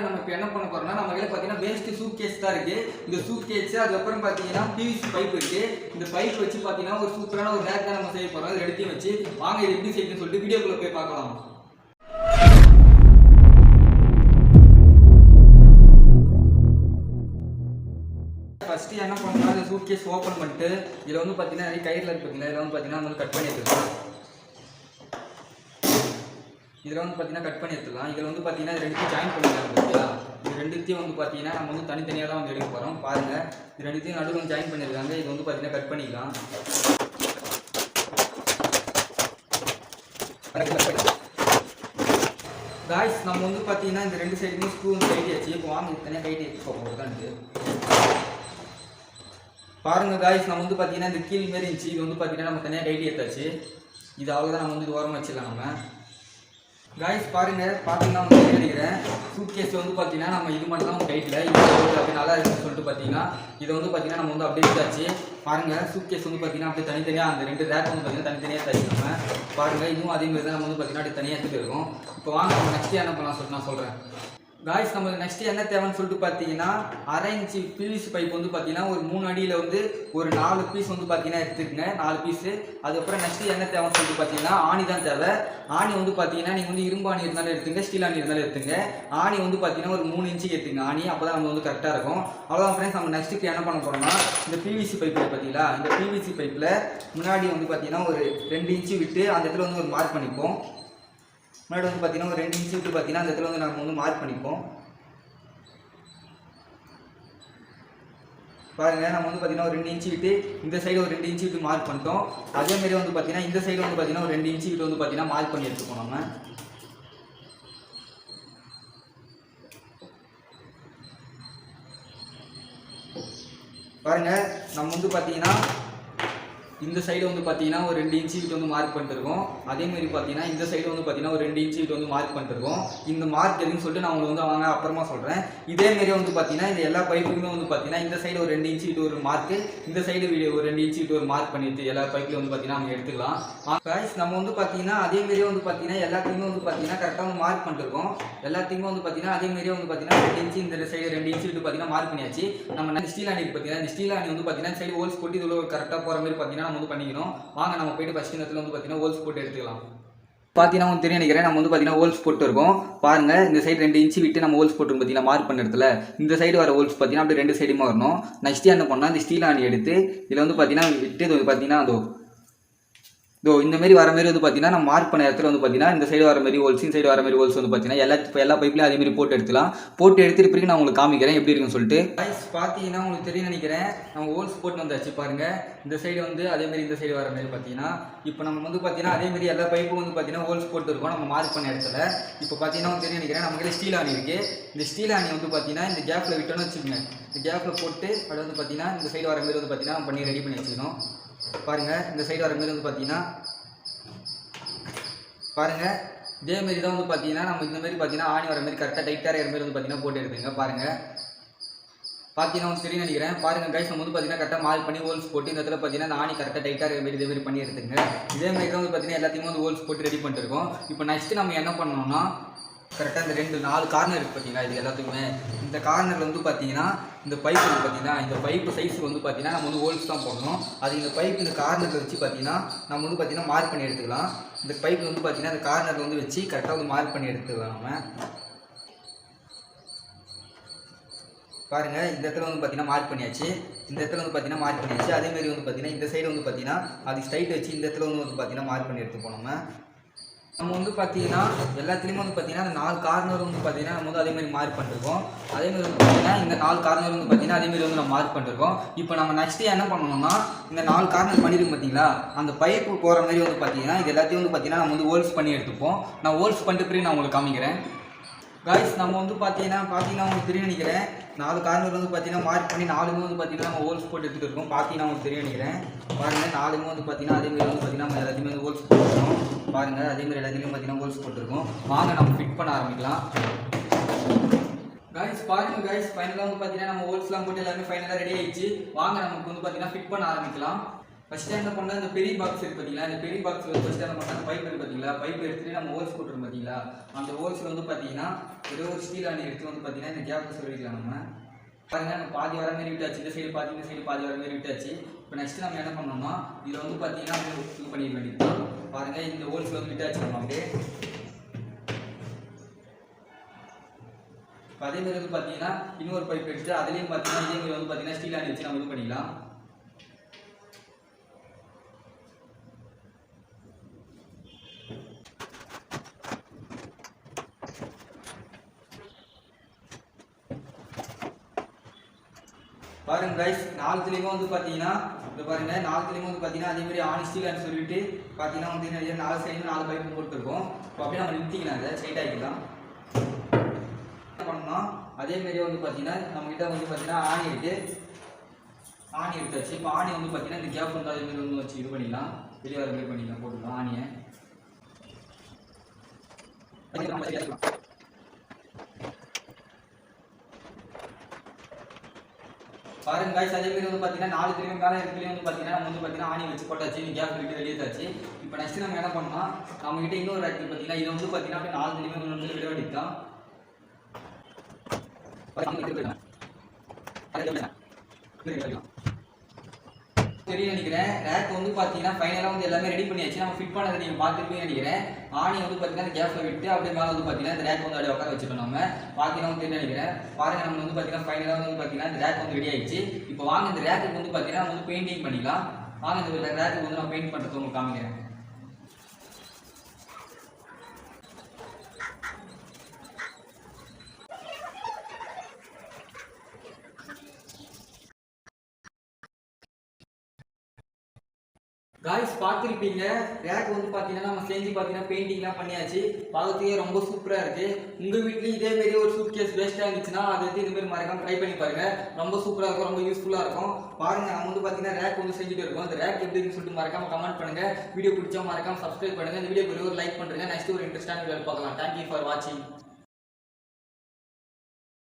நம்ம இப்போ என்ன பண்ண போறோம்னா நம்ம கையில பார்த்தீங்கன்னா வேஸ்ட் சூட் கேஸ் தான் இருக்கு. இந்த சூட் கேஸ் அதுக்கப்புறம் பார்த்தீங்கன்னா பிவிசி பைப் இருக்கு. இந்த பைப் வச்சு பார்த்தீங்கன்னா ஒரு சூப்பரான ஒரு ரேக் தான் நம்ம செய்ய போறோம். அதை எடுத்து வச்சு வாங்க இது எப்படி செய்யணும்னு சொல்லிட்டு வீடியோக்குள்ள போய் பார்க்கலாம். ஃபர்ஸ்ட் என்ன பண்ணணும்னா இந்த சூட் கேஸ் ஓப்பன் பண்ணிட்டு இதில் வந்து பார்த்தீங்கன்னா நிறைய கயிறுல இருக்கு பார்த்தீங்கன்னா இதில் வந்து பார்த்தீங்கன்னா நம்ம கட் பண்ணி எடுத்துக்கலாம். இதில் வந்து பார்த்தீங்கன்னா கட் பண்ணி எடுத்துக்கலாம். இதில் வந்து பார்த்தீங்கன்னா ரெண்டுத்தையும் ஜாயின் பண்ணிக்கலாம் பார்த்தீங்களா. இது ரெண்டுத்தையும் வந்து பார்த்தீங்கன்னா நம்ம வந்து தனித்தனியாக தான் வந்து எடுக்க போகிறோம். பாருங்கள் இது ரெண்டுத்தையும் நடுவில் வந்து ஜாயின் பண்ணியிருக்காங்க. இது வந்து பார்த்தீங்கன்னா கட் பண்ணிக்கலாம். காய்ஸ் நம்ம வந்து பார்த்தீங்கன்னா இந்த ரெண்டு சைடுமே ஸ்க்ரூ வந்து கைட்டி வச்சு இப்போ வாங்க தனியாக கைட்டி வச்சு போகிறோம். பாருங்க காய்ஸ் நம்ம வந்து பார்த்தீங்கன்னா இந்த கீழ் மாரி இருந்துச்சு. இது வந்து பார்த்தீங்கன்னா நம்ம தனியாக கைட்டி எடுத்தாச்சு. இது அவ்வளோதான் நம்ம வந்து இது ஓரமாக வச்சிடலாம். நம்ம காய்ஸ் பாருங்க பார்த்தீங்கன்னா வந்து நினைக்கிறேன் சூட் கேஸ் வந்து பார்த்தீங்கன்னா நம்ம இது மட்டும் தான் கைட்டில் இது அப்படி நல்லா இருக்குன்னு சொல்லிட்டு பார்த்தீங்கன்னா இதை வந்து பார்த்தீங்கன்னா நம்ம வந்து அப்படியே எடுத்தாச்சு. பாருங்க சூட் கேஸ் வந்து பார்த்தீங்கன்னா அப்படியே தனித்தனியாக அந்த ரெண்டு ரேக் வந்து பார்த்தீங்கன்னா தனித்தனியாக தச்சு நம்ம பாருங்க இதுவும் அதே மாதிரி தான் நம்ம வந்து பார்த்தீங்கன்னா அப்படியே தனியாக எடுத்துகிட்டு இருக்கோம். இப்போ வாங்க நம்ம நெக்ஸ்ட் என்ன பண்ணலாம் சொல்லிட்டு நான் சொல்கிறேன். காய்ஸ் நமக்கு நெக்ஸ்ட் என்ன தேவைன்னு சொல்லிட்டு பார்த்தீங்கன்னா 1/2 இன்ச்சு பிவிசி பைப் வந்து பார்த்தீங்கன்னா ஒரு 3 அடியில் வந்து ஒரு 4 பீஸ் வந்து பார்த்தீங்கன்னா எடுத்துக்கங்க 4 பீஸு. அதுக்கப்புறம் நெக்ஸ்ட் என்ன தேவைன்னு சொல்லிட்டு பார்த்தீங்கன்னா ஆணி தான் தேவை. ஆணி வந்து பார்த்தீங்கன்னா நீங்கள் வந்து இரும்பு ஆணி இருந்தாலும் எடுத்துங்க, ஸ்டீல் ஆணி இருந்தாலும் எடுத்துங்க. ஆணி வந்து பார்த்தீங்கன்னா ஒரு 3 இன்ச்சுக்கு எடுத்துங்க ஆணி, அப்போ தான் நம்ம வந்து கரெக்டாக இருக்கும். அவ்வளோதான் ஃப்ரெண்ட்ஸ். நம்ம நெக்ஸ்ட்டுக்கு என்ன பண்ண போகிறோம்னா இந்த பிவிசி பைப்பில் பார்த்தீங்களா இந்த பிவிசி பைப்பில் முன்னாடி வந்து பார்த்தீங்கன்னா ஒரு 2 இன்ச்சு விட்டு அந்த இடத்துல வந்து ஒரு மார்க் பண்ணிப்போம். முன்னாடி வந்து பார்த்தீங்கன்னா ஒரு 2 இன்ச்சு விட்டு பார்த்தீங்கன்னா அந்த இடத்துல வந்து நம்ம வந்து மார்க் பண்ணிப்போம். பாருங்க நம்ம வந்து பார்த்தீங்கன்னா ஒரு 2 இன்ச்சு விட்டு இந்த சைடு ஒரு 2 இன்ச்சு விட்டு மார்க் பண்ணிட்டோம். அதே மாதிரி வந்து பார்த்தீங்கன்னா இந்த சைடு வந்து பார்த்தீங்கன்னா ஒரு 2 இன்ச்சு விட்டு வந்து பார்த்தீங்கன்னா மார்க் பண்ணி எடுத்துப்போம். நம்ம பாருங்க நம்ம வந்து பார்த்தீங்கன்னா இந்த சைடு வந்து பார்த்தீங்கன்னா ஒரு 2 இன்ச்சு விட்டு வந்து மார்க் பண்ணிருக்கோம். அதே மாதிரி பார்த்தீங்கன்னா இந்த சைடு வந்து பார்த்தீங்கன்னா ஒரு 2 இன்ச்சு விட்டு வந்து மார்க் பண்ணிருக்கோம். இந்த மார்க் எதுன்னு சொல்லிட்டு நான் உங்களுக்கு வந்து வாங்க அப்புறமா சொல்கிறேன். இதே மாதிரி வந்து பார்த்தீங்கன்னா இந்த எல்லா பைப்புக்குமே வந்து பார்த்தீங்கன்னா இந்த சைடு ஒரு 2 இன்ச்சு விட்டு ஒரு மார்க்கு, இந்த சைடு ஒரு 2 இன்ச்சு விட்டு ஒரு மார்க் பண்ணிட்டு எல்லா பைப்லையும் வந்து பார்த்தீங்கன்னா நம்ம எடுத்துக்கலாம். காய்ஸ் நம்ம வந்து பார்த்தீங்கன்னா அதே மாதிரியே வந்து பார்த்தீங்கன்னா எல்லாத்தையுமே வந்து பார்த்தீங்கன்னா கரெக்டாக வந்து மார்க் பண்ணிருக்கோம். எல்லாத்தையுமே வந்து பார்த்தீங்கன்னா அதே மாதிரியே வந்து பார்த்தீங்கன்னா 2 இன்ச்சு இந்த சைடு 2 இன்ச்சு விட்டு பார்த்தீங்கன்னா மார்க் பண்ணியாச்சு. நம்ம ஸ்டீல் ஆணி பார்த்தீங்கன்னா இந்த ஸ்டீல் ஆணி வந்து பார்த்தீங்கன்னா சைடு ஹோல்ஸ் போட்டு இதில் கரெக்டாக போகிற மாதிரி பார்த்தீங்கன்னா நம்ம வந்து பண்ணிக்கணும். வாங்க நம்ம போயிட்டு ஃபர்ஸ்ட் இந்த இடத்துல வந்து பார்த்தீங்கன்னா ஹோல்ஸ் போட்டு எடுத்துக்கலாம். பார்த்தீங்கன்னா உங்களுக்கு தெரியும் நினைக்கிறேன் நம்ம வந்து பார்த்தீங்கன்னா ஹோல்ஸ் போட்டு இருக்கோம். பாருங்க இந்த சைடு 2 இன்ச்சு விட்டு நம்ம ஹோல்ஸ் போட்டு பார்த்தீங்கன்னா மார்க் பண்ண இடத்துல இந்த சைடு வர ஹோல்ஸ் பார்த்தீங்கன்னா அப்படியே 2 சைடுமா வரணும். நெக்ஸ்ட் என்ன பண்ணால் இந்த ஸ்டீல் ஆணி எடுத்து இதில் வந்து பார்த்தீங்கன்னா விட்டு இது பார்த்தீங்கன்னா இந்த மாதிரி வர மாதிரி வந்து பார்த்தீங்கன்னா நம்ம மார்க் பண்ண இடத்துல வந்து பார்த்தீங்கன்னா இந்த சைடு வர மாதிரி ஹோல்ஸ் இந்த சைடு வர மாதிரி ஹோல்ஸ் வந்து பார்த்தீங்கன்னா எல்லா பைப்லையும் அதே மாதிரி போட்டு எடுத்துக்கலாம். போட்டு எடுத்துட்டு பிறகு நான் உங்களுக்கு காமிக்கிறேன் எப்படி இருக்குன்னு சொல்லிட்டு. பார்த்தீங்கன்னா உங்களுக்கு தெரியும் நினைக்கிறேன் நம்ம ஹோல்ஸ் போட்டு வந்தாச்சு. பாருங்க இந்த சைடு வந்து அதே மாதிரி இந்த சைடு வர மாதிரி பார்த்தீங்கன்னா இப்போ நம்ம வந்து பார்த்தீங்கன்னா அதே மாதிரி எல்லா பைப்பும் வந்து பார்த்தீங்கன்னா ஹோல்ஸ் போட்டு இருக்கோம் நம்ம மார்க் பண்ண இடத்துல. இப்போ பார்த்தீங்கன்னா உங்களுக்கு தெரியும் நினைக்கிறேன் நம்ம ஸ்டீல் ஆணி இருக்கு. இந்த ஸ்டீல் ஆணி வந்து பார்த்தீங்கன்னா இந்த கேப்ல விட்டோன்னு வச்சுக்கோங்க. இந்த கேப்ல போட்டு அது வந்து பார்த்தீங்கன்னா இந்த சைடு வர மாதிரி வந்து பார்த்தீங்கன்னா பண்ணி ரெடி பண்ணி வச்சுக்கணும். பாருங்க இந்த சைடு வர மாதிரி வந்து பார்த்தீங்கன்னா பாருங்க இதே மாதிரி தான் வந்து பார்த்தீங்கன்னா நம்ம இந்த மாதிரி பார்த்தீங்கன்னா ஆணி வர மாதிரி கரெக்டாக டைட்டாக இருக்கிற மாதிரி வந்து பார்த்தீங்கன்னா போட்டு எடுத்துங்க. பாருங்க பார்த்தீங்கன்னா வந்து தெரியும் நினைக்கிறேன். பாருங்க கைஸ் நம்ம வந்து பார்த்தீங்கன்னா கரெக்டாக மார்க் பண்ணி ஹோல்ஸ் போட்டு இந்த இடத்துல பார்த்தீங்கன்னா ஆணி கரெக்டாக டைட்டாக இருக்கிற மாதிரி இதே மாதிரி பண்ணி எடுத்துங்க. இதே மாதிரி தான் வந்து பார்த்தீங்கன்னா எல்லாத்தையுமே வந்து ஹோல்ஸ் போட்டு ரெடி பண்ணிட்டு இருக்கோம். இப்போ நெக்ஸ்ட் நம்ம என்ன பண்ணணும்னா கரெக்டாக இந்த 4 கார்னர் இருக்குது பார்த்தீங்கன்னா இது எல்லாத்துக்குமே இந்த கார்னரில் வந்து பார்த்தீங்கன்னா இந்த பைப் வந்து பார்த்தீங்கன்னா இந்த பைப்பு சைஸ் வந்து பார்த்தீங்கன்னா நம்ம வந்து ஹோல்ஸ் தான் போடணும். அது இந்த பைப் இந்த கார்னரில் வச்சு பார்த்தீங்கன்னா நம்ம வந்து பார்த்தீங்கன்னா மார்க் பண்ணி எடுத்துக்கலாம். இந்த பைப் வந்து பார்த்தீங்கன்னா இந்த கார்னரில் வந்து வச்சு கரெக்டாக வந்து மார்க் பண்ணி எடுத்துக்கலாம். நம்ம பாருங்கள் இந்த இடத்துல வந்து பார்த்தீங்கன்னா மார்க் பண்ணியாச்சு. இந்த இடத்துல வந்து பார்த்தீங்கன்னா மார்க் பண்ணியாச்சு. அதேமாதிரி வந்து பார்த்தீங்கன்னா இந்த சைடு வந்து பார்த்தீங்கன்னா அது ஸ்ட்ரைட் வச்சு இந்த இடத்துல வந்து பார்த்தீங்கன்னா மார்க் பண்ணி எடுத்து போனோம். நம்ம வந்து பார்த்தீங்கன்னா எல்லாத்துலேயுமே வந்து பார்த்தீங்கன்னா அந்த 4 கார்னர் வந்து பார்த்தீங்கன்னா நம்ம வந்து அதேமாதிரி மார்க் பண்ணிருக்கோம். அதேமாதிரி வந்து பார்த்தீங்கன்னா இந்த 4 கார்னர் வந்து பார்த்தீங்கன்னா அதேமாதிரி வந்து நம்ம மார்க் பண்ணிருக்கோம். இப்போ நம்ம நெக்ஸ்ட் என்ன பண்ணணும்னா இந்த 4 கார்னர் பண்ணிருக்கு பார்த்தீங்களா அந்த பைப்பு போகிற மாதிரி வந்து பார்த்தீங்கன்னா இது எல்லாத்தையும் வந்து பார்த்தீங்கன்னா நம்ம வந்து ஹோல்ஸ் பண்ணி எடுத்துப்போம். நான் ஹோல்ஸ் பண்ணிட்டு பிறகு நான் உங்களுக்கு காமிக்கிறேன். காய்ஸ் நம்ம வந்து பார்த்தீங்கன்னா உங்களுக்கு தெரியும் நினைக்கிறேன் 4 கார்னர் வந்து பார்த்தீங்கன்னா மார்க் பண்ணி 4மே வந்து பார்த்தீங்கன்னா நம்ம ஹோல்ஸ் போட்டு எடுத்துகிட்டு இருக்கோம். பார்த்தீங்கன்னா உங்களுக்கு தெரியும் நினைக்கிறேன். பாருங்கள் 4மே வந்து பார்த்தீங்கன்னா அதேமாதிரி வந்து பார்த்தீங்கன்னா நம்ம எல்லாத்தையுமே வந்து ஹோல்ஸ் போட்டுருக்கோம். பாருங்கள் அதேமாதிரி எல்லாத்தையுமே பார்த்தீங்கன்னா ஹோல்ஸ் போட்டுருக்கோம். வாங்க நம்ம ஃபிட் பண்ண ஆரம்பிக்கலாம். गाइस பாருங்க गाइस ஃபைனலா வந்து பாத்தீங்கன்னா நம்ம ஹோல்ஸ்லாம் போட்டு எல்லாமே ஃபைனலா ரெடி ஆயிடுச்சு. வாங்க நமக்கு வந்து பாத்தீங்கன்னா ஃபிட் பண்ண ஆரம்பிக்கலாம். ஃபர்ஸ்ட் என்ன பண்ணா இந்த பெரிய பாக்ஸ் இருக்கு பார்த்தீங்களா, இந்த பெரிய பாக்ஸில் ஃபர்ஸ்ட் என்ன பண்ணா பைப் இருக்கு பார்த்தீங்களா, பைப் எடுத்துட்டு நம்ம ஹோல்ஸ் போட்டுருக்கோம் பார்த்தீங்களா, அந்த ஹோல்ஸில் வந்து பார்த்தீங்கன்னா ஏதோ ஒரு ஸ்டீல் ஆணி எடுத்து வந்து பார்த்தீங்கன்னா இந்த கேப்பில் சொல்லிக்கலாம். நம்ம பாருங்க நம்ம பாதி வர மாதிரி விட்டாச்சு, இந்த சைடு பாதி இந்த சைடு பாதி வர மாதிரி விட்டாச்சு. இப்போ நெக்ஸ்ட் நம்ம என்ன பண்ணோம்னா இதில் வந்து பார்த்தீங்கன்னா இது பண்ணிட வேண்டியது. பாருங்க இந்த ஹோல்ஸில் வந்து விட்டாச்சு நம்ம அப்படியே. அதே மாதிரி வந்து பார்த்தீங்கன்னா இன்னொரு பைப் எடுத்து அதுலேயும் பார்த்தீங்கன்னா இதே மாதிரி வந்து பார்த்தீங்கன்னா ஸ்டீல் ஆணி வச்சு நம்ம இது பண்ணிக்கலாம். பாருங்க கைஸ், நாலுத்துலேயுமே வந்து பார்த்தீங்கன்னா இப்போ பாருங்க நாலுத்துலேயுமே வந்து பார்த்தீங்கன்னா அதே மாதிரி ஆணி ஸ்டீல் சொல்லிட்டு பார்த்தீங்கன்னா வந்து நிறைய 4 சைடு 4 பைப்பு போட்டுருக்கோம். இப்போ அப்படியே நம்ம நிறுத்திக்கலாம், அதை ஸ்ட்ரைட் ஆகிக்கலாம். என்ன பண்ணோம்னா அதே மாதிரியே வந்து பார்த்தீங்கன்னா நம்ம கிட்ட வந்து பார்த்தீங்கன்னா ஆணி இருக்கு, ஆணி எடுத்தாச்சு. இப்போ ஆணி வந்து பார்த்தீங்கன்னா இந்த கேப் வந்து அதே மாதிரி வந்து வச்சு இது பண்ணிக்கலாம், வெளியே வர மாதிரி பண்ணிக்கலாம், போட்டுக்கலாம் ஆணியை. பாருங்க गाइस, அதே மாதிரி வந்து பாத்தீங்கன்னா 4 கிலோமீட்டர் மேல இருக்குலயே வந்து பாத்தீங்கன்னா நம்ம வந்து பாத்தீங்கன்னா ஆணி வச்சு போட்டாச்சு, இந்த கேப் விட்டு வெளியே தாச்சு. இப்போ நெக்ஸ்ட் நம்ம என்ன பண்ணோம்னா நம்ம கிட்ட இன்னொரு ரேக் பாத்தீங்கன்னா இது வந்து பாத்தீங்கன்னா அப்படியே 4 கிலோமீட்டர் வந்து விட வேண்டியதுதான். தெரியும் நினைக்கிறேன். ரேக் வந்து பாத்தீங்கன்னா ஃபைனலா வந்து எல்லாமே ரெடி பண்ணியாச்சு, நம்ம ஃபிட் பண்ணதை நீங்க பார்த்துருப்பீங்கன்னு நினைக்கிறேன். ஆணி வந்து பாத்தீங்கன்னா இந்த கேப்ல விட்டு அப்படியே மேல வந்து பாத்தீங்கன்னா இந்த ரேக் வந்து அப்படியே உட்கார வச்சுட்டோம். நம்ம பாத்தீங்கன்னா தெரியும் நினைக்கிறேன். பாருங்க நம்ம வந்து பாத்தீங்கன்னா ஃபைனலா வந்து பாத்தீங்கன்னா இந்த ரேக் வந்து ரெடி ஆயிடுச்சு. இப்போ வாங்க இந்த ரேக்கு வந்து பாத்தீங்கன்னா நம்ம வந்து பெயிண்டிங் பண்ணிக்கலாம். வாங்க இந்த ரேக்கு வந்து நான் பெயிண்ட் பண்றது உங்களுக்கு காமிக்கிறேன். गाइस பார்த்திருப்பீங்க, ரேக் வந்து பாத்தீங்கன்னா நம்ம செஞ்சு பாத்தீங்கன்னா பெயிண்டிங்லாம் பண்ணியாச்சு, பார்க்கறதுக்கே ரொம்ப சூப்பரா இருக்கு. உங்க வீட்லயும் இதே மாதிரி ஒரு சூட் கேஸ் வேஸ்டா இருந்துச்சுன்னா அதை எடுத்து இந்த மாதிரி மறக்காம ட்ரை பண்ணி பாருங்க, ரொம்ப சூப்பரா இருக்கும், ரொம்ப யூஸ்ஃபுல்லா இருக்கும். பாருங்க நம்ம வந்து பாத்தீங்கன்னா ரேக் வந்து செஞ்சுட்டு இருக்கோம். இந்த ரேக் எப்படி இருக்குன்னு சொல்லிட்டு மறக்காம கமெண்ட் பண்ணுங்க. வீடியோ பிடிச்சா மறக்காம சப்ஸ்கிரைப் பண்ணுங்க. இந்த வீடியோக்கு ஒரு லைக் பண்ணுங்க. நெக்ஸ்ட் ஒரு இன்ட்ரெஸ்டான வீடியோ பார்க்கலாம். Thank you for watching.